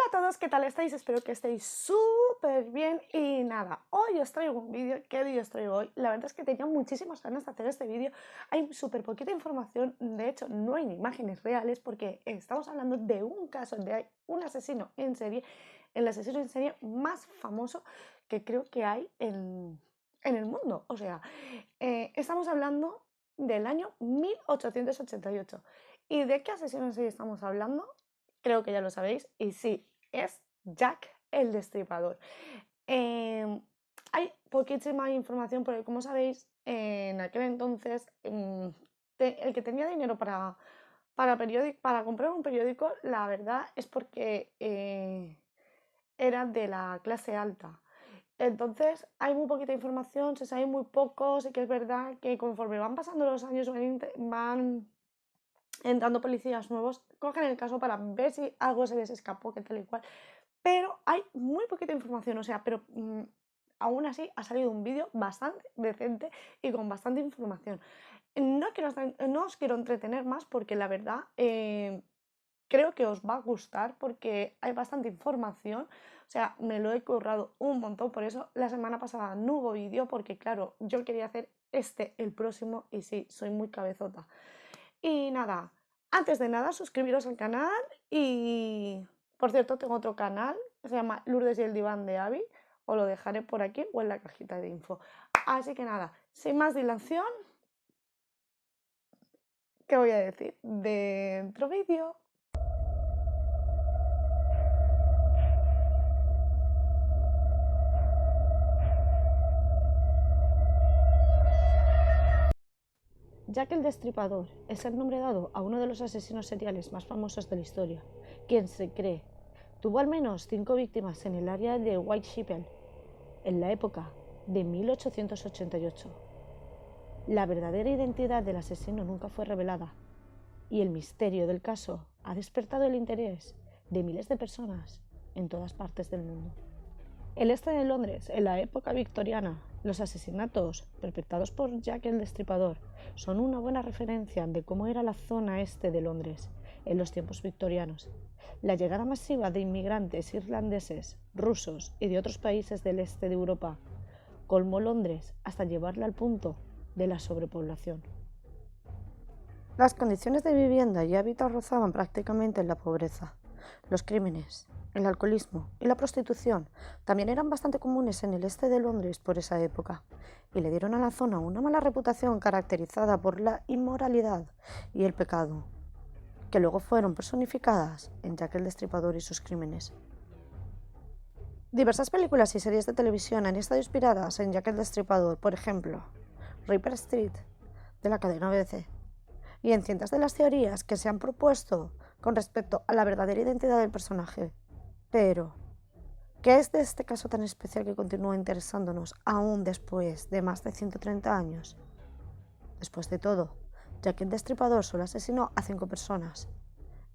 Hola a todos, ¿qué tal estáis? Espero que estéis súper bien y nada, hoy os traigo un vídeo. ¿Qué vídeo os traigo hoy? La verdad es que tenía muchísimas ganas de hacer este vídeo. Hay súper poquita información, de hecho no hay ni imágenes reales porque estamos hablando de un caso de un asesino en serie, el asesino en serie más famoso que creo que hay en el mundo. O sea, estamos hablando del año 1888. ¿Y de qué asesino en serie estamos hablando? Creo que ya lo sabéis, y sí, es Jack el Destripador. Hay poquísima información porque, como sabéis, en aquel entonces el que tenía dinero para comprar un periódico, la verdad es porque era de la clase alta. Entonces hay muy poquita información, se sabe muy poco. Sí que es verdad que conforme van pasando los años van entrando policías nuevos, cogen el caso para ver si algo se les escapó, que tal y cual. Pero hay muy poquita información, o sea, pero aún así ha salido un vídeo bastante decente y con bastante información. No os quiero entretener más porque la verdad creo que os va a gustar porque hay bastante información. O sea, me lo he currado un montón, por eso la semana pasada no hubo vídeo porque claro, yo quería hacer el próximo, y sí, soy muy cabezota. Y nada, antes de nada, suscribiros al canal y, por cierto, tengo otro canal, se llama Lourdes y el diván de Abby, os lo dejaré por aquí o en la cajita de info. Así que nada, sin más dilación, ¿qué voy a decir? Dentro vídeo. Jack el Destripador es el nombre dado a uno de los asesinos seriales más famosos de la historia, quien se cree tuvo al menos 5 víctimas en el área de Whitechapel en la época de 1888. La verdadera identidad del asesino nunca fue revelada y el misterio del caso ha despertado el interés de miles de personas en todas partes del mundo. El este de Londres, en la época victoriana, los asesinatos perpetrados por Jack el Destripador son una buena referencia de cómo era la zona este de Londres en los tiempos victorianos. La llegada masiva de inmigrantes irlandeses, rusos y de otros países del este de Europa colmó Londres hasta llevarla al punto de la sobrepoblación. Las condiciones de vivienda y hábitat rozaban prácticamente en la pobreza. Los crímenes, el alcoholismo y la prostitución también eran bastante comunes en el este de Londres por esa época, y le dieron a la zona una mala reputación caracterizada por la inmoralidad y el pecado, que luego fueron personificadas en Jack el Destripador y sus crímenes. Diversas películas y series de televisión han estado inspiradas en Jack el Destripador, por ejemplo, Ripper Street, de la cadena BBC, y en cientos de las teorías que se han propuesto con respecto a la verdadera identidad del personaje. Pero, ¿qué es de este caso tan especial que continúa interesándonos aún después de más de 130 años? Después de todo, Jack el Destripador solo asesinó a 5 personas.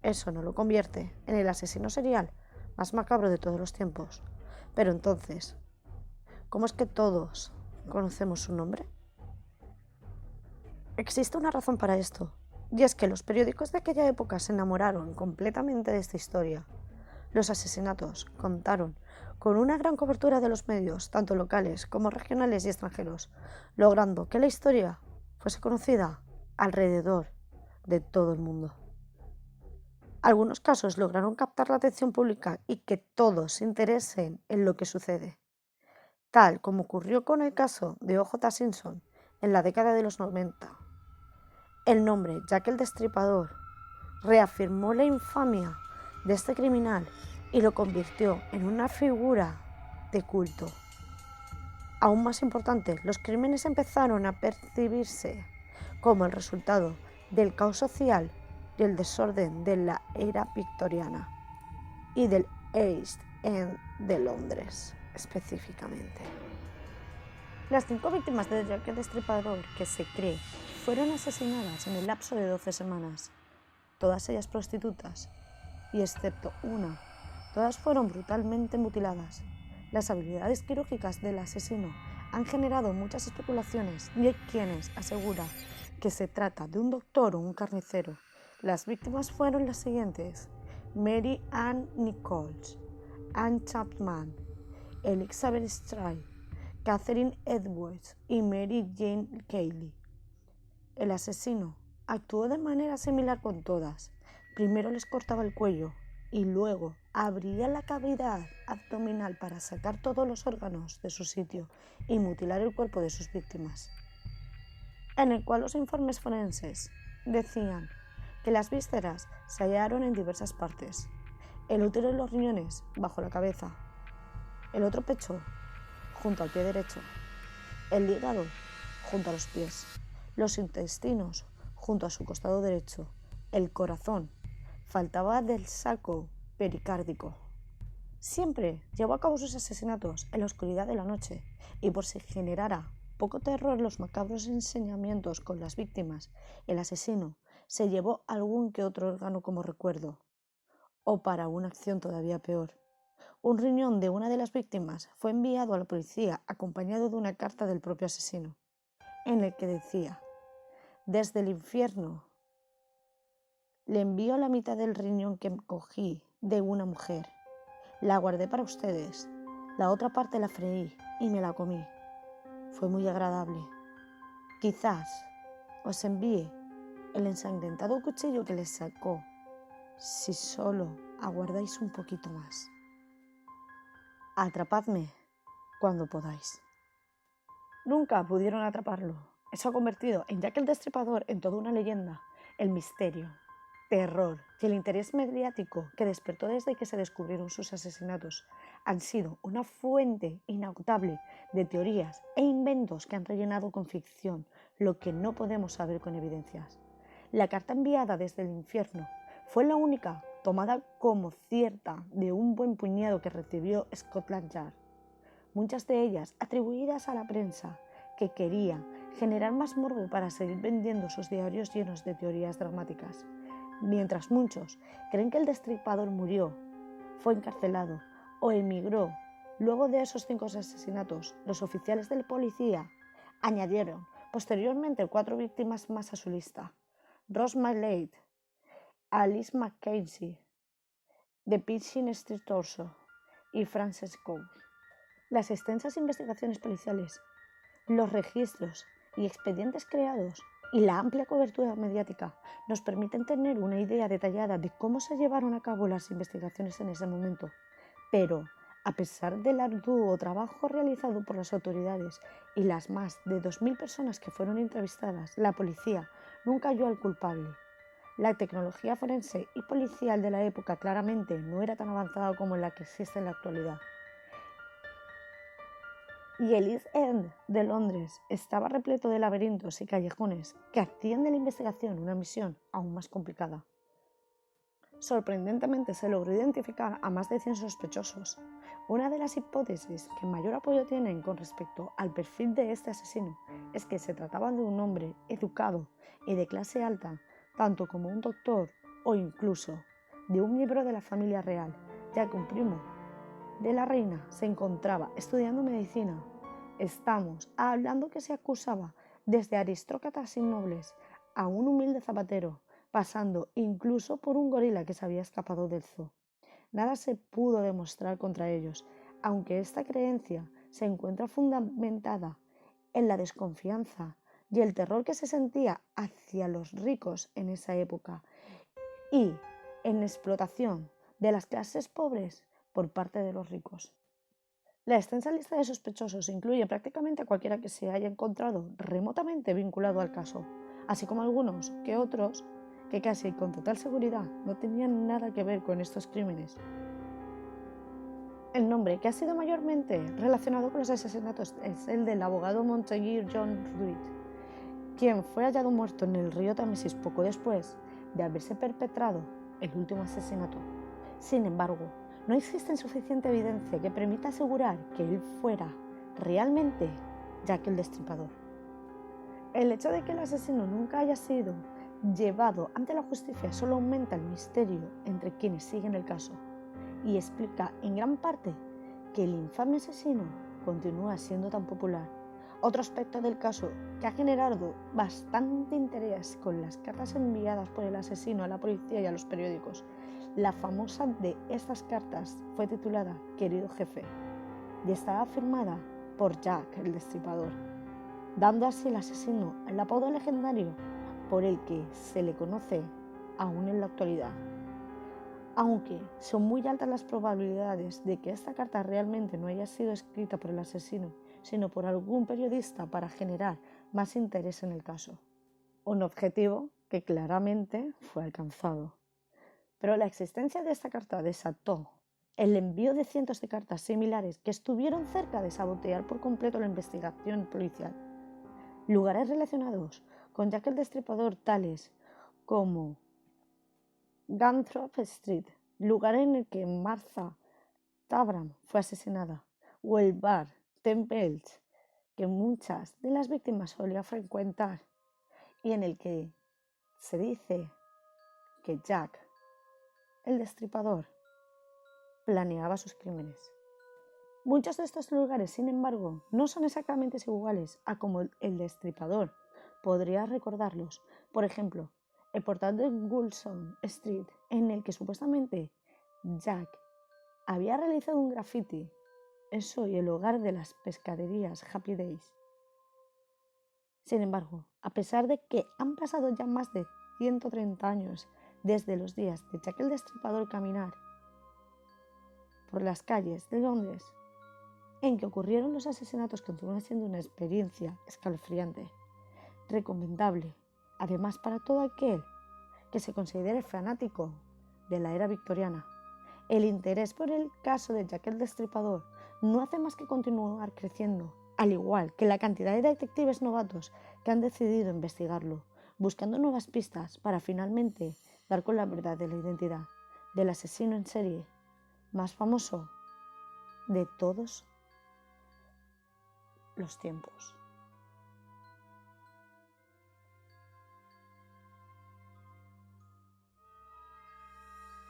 Eso no lo convierte en el asesino serial más macabro de todos los tiempos. Pero entonces, ¿cómo es que todos conocemos su nombre? Existe una razón para esto, y es que los periódicos de aquella época se enamoraron completamente de esta historia. Los asesinatos contaron con una gran cobertura de los medios, tanto locales como regionales y extranjeros, logrando que la historia fuese conocida alrededor de todo el mundo. Algunos casos lograron captar la atención pública y que todos se interesen en lo que sucede, tal como ocurrió con el caso de O.J. Simpson en la década de los 90. El nombre Jack el Destripador reafirmó la infamia de este criminal y lo convirtió en una figura de culto. Aún más importante, los crímenes empezaron a percibirse como el resultado del caos social y el desorden de la era victoriana y del East End de Londres específicamente. Las 5 víctimas de Jack el Destripador que se cree fueron asesinadas en el lapso de 12 semanas, todas ellas prostitutas, y excepto una, todas fueron brutalmente mutiladas. Las habilidades quirúrgicas del asesino han generado muchas especulaciones y hay quienes aseguran que se trata de un doctor o un carnicero. Las víctimas fueron las siguientes: Mary Ann Nichols, Anne Chapman, Elizabeth Stride, Catherine Edwards y Mary Jane Kelly. El asesino actuó de manera similar con todas. Primero les cortaba el cuello y luego abría la cavidad abdominal para sacar todos los órganos de su sitio y mutilar el cuerpo de sus víctimas, en el cual los informes forenses decían que las vísceras se hallaron en diversas partes: el útero y los riñones bajo la cabeza, el otro pecho junto al pie derecho, el hígado junto a los pies, los intestinos junto a su costado derecho, el corazón faltaba del saco pericárdico. Siempre llevó a cabo sus asesinatos en la oscuridad de la noche, y por si generara poco terror los macabros ensañamientos con las víctimas, el asesino se llevó algún que otro órgano como recuerdo, o para una acción todavía peor. Un riñón de una de las víctimas fue enviado a la policía acompañado de una carta del propio asesino, en el que decía: desde el infierno le envío la mitad del riñón que cogí de una mujer. La guardé para ustedes. La otra parte la freí y me la comí. Fue muy agradable. Quizás os envíe el ensangrentado cuchillo que les sacó, si solo aguardáis un poquito más. Atrapadme cuando podáis. Nunca pudieron atraparlo. Eso ha convertido en Jack el Destripador en toda una leyenda. El misterio, terror y el interés mediático que despertó desde que se descubrieron sus asesinatos han sido una fuente inagotable de teorías e inventos que han rellenado con ficción lo que no podemos saber con evidencias. La carta enviada desde el infierno fue la única tomada como cierta de un buen puñado que recibió Scotland Yard, muchas de ellas atribuidas a la prensa, que quería generar más morbo para seguir vendiendo sus diarios llenos de teorías dramáticas. Mientras muchos creen que el destripador murió, fue encarcelado o emigró luego de esos 5 asesinatos, los oficiales de la policía añadieron posteriormente 4 víctimas más a su lista: Ross Maylett, Alice Mackenzie, The Pitching Street Torso y Frances Coe. Las extensas investigaciones policiales, los registros y expedientes creados y la amplia cobertura mediática nos permiten tener una idea detallada de cómo se llevaron a cabo las investigaciones en ese momento. Pero, a pesar del arduo trabajo realizado por las autoridades y las más de 2.000 personas que fueron entrevistadas, la policía nunca halló al culpable. La tecnología forense y policial de la época claramente no era tan avanzada como la que existe en la actualidad. Y el East End de Londres estaba repleto de laberintos y callejones que hacían de la investigación una misión aún más complicada. Sorprendentemente se logró identificar a más de 100 sospechosos. Una de las hipótesis que mayor apoyo tienen con respecto al perfil de este asesino es que se trataba de un hombre educado y de clase alta, tanto como un doctor o incluso de un miembro de la familia real, ya que un primo de la reina se encontraba estudiando medicina. Estamos hablando que se acusaba desde aristócratas y nobles a un humilde zapatero, pasando incluso por un gorila que se había escapado del zoo. Nada se pudo demostrar contra ellos, aunque esta creencia se encuentra fundamentada en la desconfianza y el terror que se sentía hacia los ricos en esa época y en la explotación de las clases pobres por parte de los ricos. La extensa lista de sospechosos incluye prácticamente a cualquiera que se haya encontrado remotamente vinculado al caso, así como algunos que otros que casi con total seguridad no tenían nada que ver con estos crímenes. El nombre que ha sido mayormente relacionado con los asesinatos es el del abogado Montague John Reed, quien fue hallado muerto en el río Támesis poco después de haberse perpetrado el último asesinato. Sin embargo, no existe suficiente evidencia que permita asegurar que él fuera realmente Jack el Destripador. El hecho de que el asesino nunca haya sido llevado ante la justicia solo aumenta el misterio entre quienes siguen el caso y explica en gran parte que el infame asesino continúa siendo tan popular. Otro aspecto del caso que ha generado bastante interés con las cartas enviadas por el asesino a la policía y a los periódicos. La famosa de estas cartas fue titulada Querido Jefe y estaba firmada por Jack el Destripador, dando así al asesino el apodo legendario por el que se le conoce aún en la actualidad. Aunque son muy altas las probabilidades de que esta carta realmente no haya sido escrita por el asesino, sino por algún periodista para generar más interés en el caso. Un objetivo que claramente fue alcanzado. Pero la existencia de esta carta desató el envío de cientos de cartas similares que estuvieron cerca de sabotear por completo la investigación policial. Lugares relacionados con Jack el Destripador tales como Gunthorpe Street, lugar en el que Martha Tabram fue asesinada, o el bar Temple, que muchas de las víctimas solían frecuentar y en el que se dice que Jack el Destripador planeaba sus crímenes. Muchos de estos lugares, sin embargo, no son exactamente iguales a como el Destripador podría recordarlos. Por ejemplo, el portal de Gulson Street, en el que supuestamente Jack había realizado un graffiti, es hoy el hogar de las pescaderías Happy Days. Sin embargo, a pesar de que han pasado ya más de 130 años desde los días de Jack el Destripador caminar por las calles de Londres, en que ocurrieron los asesinatos, continúa siendo una experiencia escalofriante, recomendable, además para todo aquel que se considere fanático de la era victoriana. El interés por el caso de Jack el Destripador no hace más que continuar creciendo, al igual que la cantidad de detectives novatos que han decidido investigarlo, buscando nuevas pistas para finalmente dar con la verdad de la identidad del asesino en serie más famoso de todos los tiempos.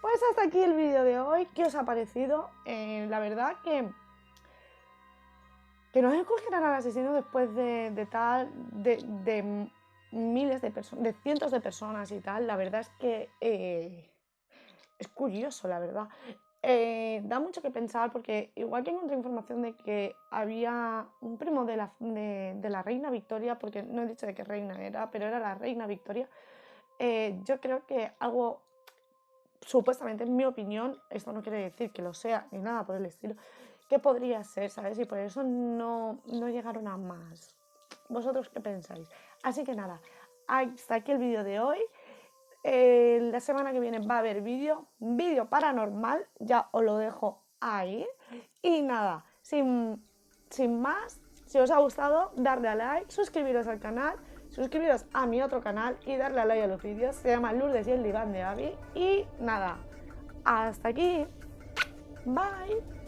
Pues hasta aquí el vídeo de hoy. ¿Qué os ha parecido? La verdad que no escogieran al asesino después de miles de personas, de cientos de personas y tal, la verdad es que es curioso, la verdad. Da mucho que pensar porque igual que encontré información de que había un primo de la reina Victoria, porque no he dicho de qué reina era, pero era la reina Victoria, yo creo que algo, supuestamente en mi opinión, esto no quiere decir que lo sea ni nada por el estilo, que podría ser, ¿sabes? Y por eso no llegaron a más. ¿Vosotros qué pensáis? Así que nada, hasta aquí el vídeo de hoy. La semana que viene va a haber vídeo paranormal, ya os lo dejo ahí. Y nada, sin más, si os ha gustado, darle a like, suscribiros al canal, suscribiros a mi otro canal y darle a like a los vídeos. Se llama Lourdes y el diván de Abby. Y nada, hasta aquí. Bye.